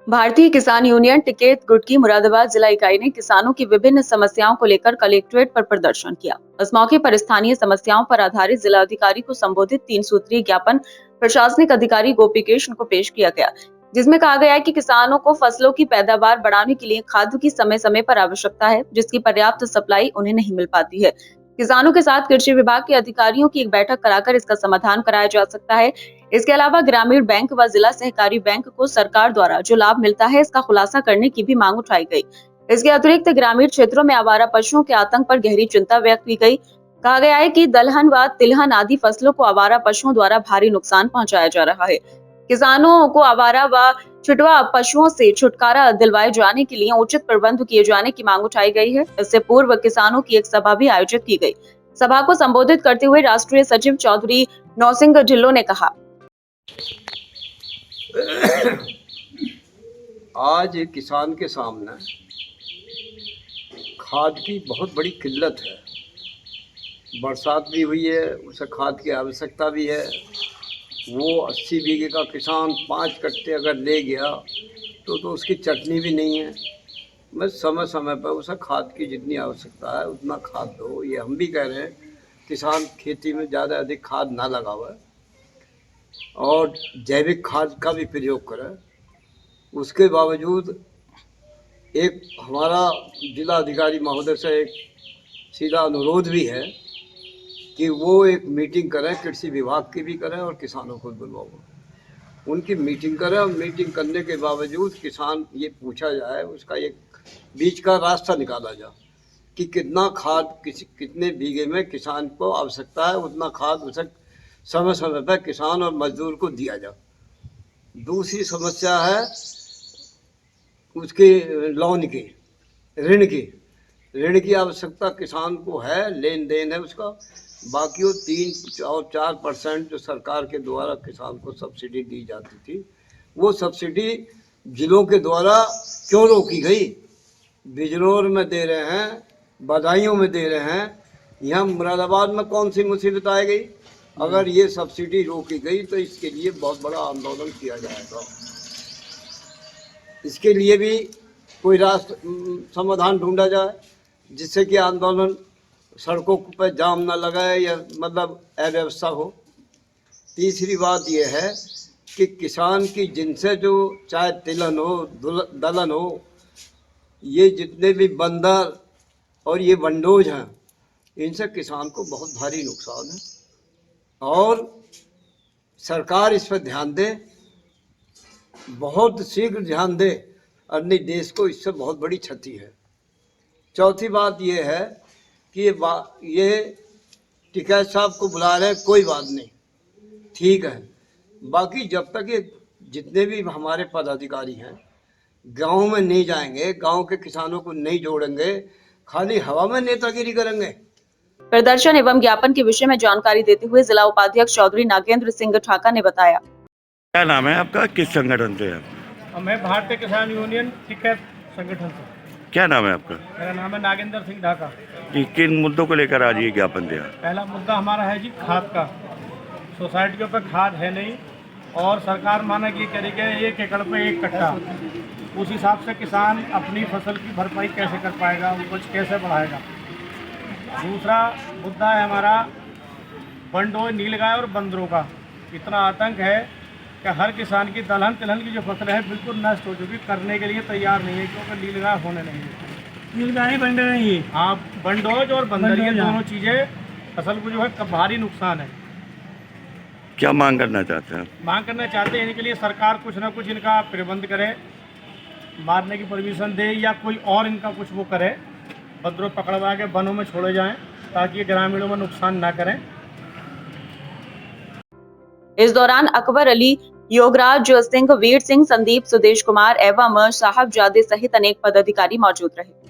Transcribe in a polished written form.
भारतीय किसान यूनियन टिकैत गुट की मुरादाबाद जिला इकाई ने किसानों की विभिन्न समस्याओं को लेकर कलेक्ट्रेट पर प्रदर्शन किया। इस मौके पर स्थानीय समस्याओं पर आधारित जिला अधिकारी को संबोधित 3 सूत्रीय ज्ञापन प्रशासनिक अधिकारी गोपीकृष्ण को पेश किया गया, जिसमें कहा गया है कि किसानों को फसलों की पैदावार बढ़ाने के लिए खाद की समय समय पर आवश्यकता है, जिसकी पर्याप्त सप्लाई उन्हें नहीं मिल पाती है। किसानों के साथ कृषि विभाग के अधिकारियों की एक बैठक कराकर इसका समाधान कराया जा सकता है। इसके अलावा ग्रामीण बैंक व जिला सहकारी बैंक को सरकार द्वारा जो लाभ मिलता है, इसका खुलासा करने की भी मांग उठाई गई। इसके अतिरिक्त ग्रामीण क्षेत्रों में आवारा पशुओं के आतंक पर गहरी चिंता व्यक्त की गई। कहा गया है कि दलहन व तिलहन आदि फसलों को आवारा पशुओं द्वारा भारी नुकसान पहुंचाया जा रहा है। किसानों को आवारा व छुटवा पशुओं से छुटकारा दिलवाए जाने के लिए उचित प्रबंध किए जाने की मांग उठाई गई है। इससे पूर्व किसानों की एक सभा भी आयोजित की गई। सभा को संबोधित करते हुए राष्ट्रीय सचिव चौधरी नौसिंह ढिल्लों ने कहा, आज एक किसान के सामने खाद की बहुत बड़ी किल्लत है। बरसात भी हुई है, उसे खाद की आवश्यकता भी है। वो 80 बीघे का किसान 5 कट्टे अगर ले गया तो उसकी चटनी भी नहीं है। मैं समय समय पर उसे खाद की जितनी आवश्यकता है उतना खाद दो। ये हम भी कह रहे हैं किसान खेती में ज़्यादा अधिक खाद ना लगावे और जैविक खाद का भी प्रयोग करें। उसके बावजूद एक हमारा जिला अधिकारी महोदय से एक सीधा अनुरोध भी है कि वो एक मीटिंग करें, कृषि विभाग की भी करें और किसानों को बुलवाओ, उनकी मीटिंग करें और मीटिंग करने के बावजूद किसान ये पूछा जाए, उसका एक बीच का रास्ता निकाला जाए कि कितना खाद कितने बीघे में किसान को आवश्यकता है, उतना खाद उसे समय समय पर किसान और मजदूर को दिया जाए। दूसरी समस्या है उसके लोन की, ऋण की आवश्यकता किसान को है, लेन देन है उसका। बाकी वो 3 और 4% जो सरकार के द्वारा किसान को सब्सिडी दी जाती थी, वो सब्सिडी जिलों के द्वारा क्यों रोकी गई? बिजनौर में दे रहे हैं, बदायूं में दे रहे हैं, यहाँ मुरादाबाद में कौन सी मुसीबत आ गई? अगर ये सब्सिडी रोकी गई तो इसके लिए बहुत बड़ा आंदोलन किया जाएगा। इसके लिए भी कोई रास्ता समाधान ढूंढा जाए जिससे कि आंदोलन सड़कों पर जाम ना लगाए या मतलब अव्यवस्था हो। तीसरी बात यह है कि किसान की जिनसे जो चाहे तिलहन हो, दलहन हो, ये जितने भी बंदर और ये वंडोज हैं, इनसे किसान को बहुत भारी नुकसान है और सरकार इस पर ध्यान दे, बहुत शीघ्र ध्यान दे, अन्य देश को इससे बहुत बड़ी क्षति है। चौथी बात यह है कि ये टिकैत साहब को बुला रहे, कोई बात नहीं, ठीक है। बाकी जब तक ये जितने भी हमारे पदाधिकारी हैं गांव में नहीं जाएंगे, गांव के किसानों को नहीं जोड़ेंगे, खाली हवा में नेतागिरी करेंगे। प्रदर्शन एवं ज्ञापन के विषय में जानकारी देते हुए जिला उपाध्यक्ष चौधरी नागेंद्र सिंह ठाका ने बताया, क्या नाम है आपका, किस संगठन से है? मैं भारतीय किसान यूनियन टिकैत संगठन से। क्या नाम है आपका? मेरा नाम है नागेंद्र सिंह ढाका। कि किन मुद्दों को लेकर आज ये ज्ञापन दिया? पहला मुद्दा हमारा है जी खाद का। सोसाइटियों पर खाद है नहीं और सरकार माना कि करेगी 1 एकड़ पे 1 कट्टा। उस हिसाब से किसान अपनी फसल की भरपाई कैसे कर पाएगा, उपज कैसे बढ़ाएगा। दूसरा मुद्दा है हमारा बंडों, नीलगाय और बंदरों का इतना आतंक है कि हर किसान की दलहन तिलहन की जो फसल है बिल्कुल नष्ट हो चुकी, करने के लिए तैयार नहीं है क्योंकि नीलगाय होने नहीं है। नीलगाय बंडे नहीं, हाँ, बंडोज और बंदर, ये दोनों चीज़ें फसल को जो है भारी नुकसान है। क्या मांग करना चाहते हैं? मांग करना चाहते हैं इनके लिए सरकार कुछ ना कुछ इनका प्रबंध करे, मारने की परमिशन दे या कोई और इनका कुछ वो करे, बंदरों पकड़वा के वनों में छोड़े जाएं ताकि ये ग्रामीणों में नुकसान ना करें। इस दौरान अकबर अली, योगराज सिंह, वीर सिंह, संदीप, सुदेश कुमार एवं साहबजादे सहित अनेक पदाधिकारी मौजूद रहे।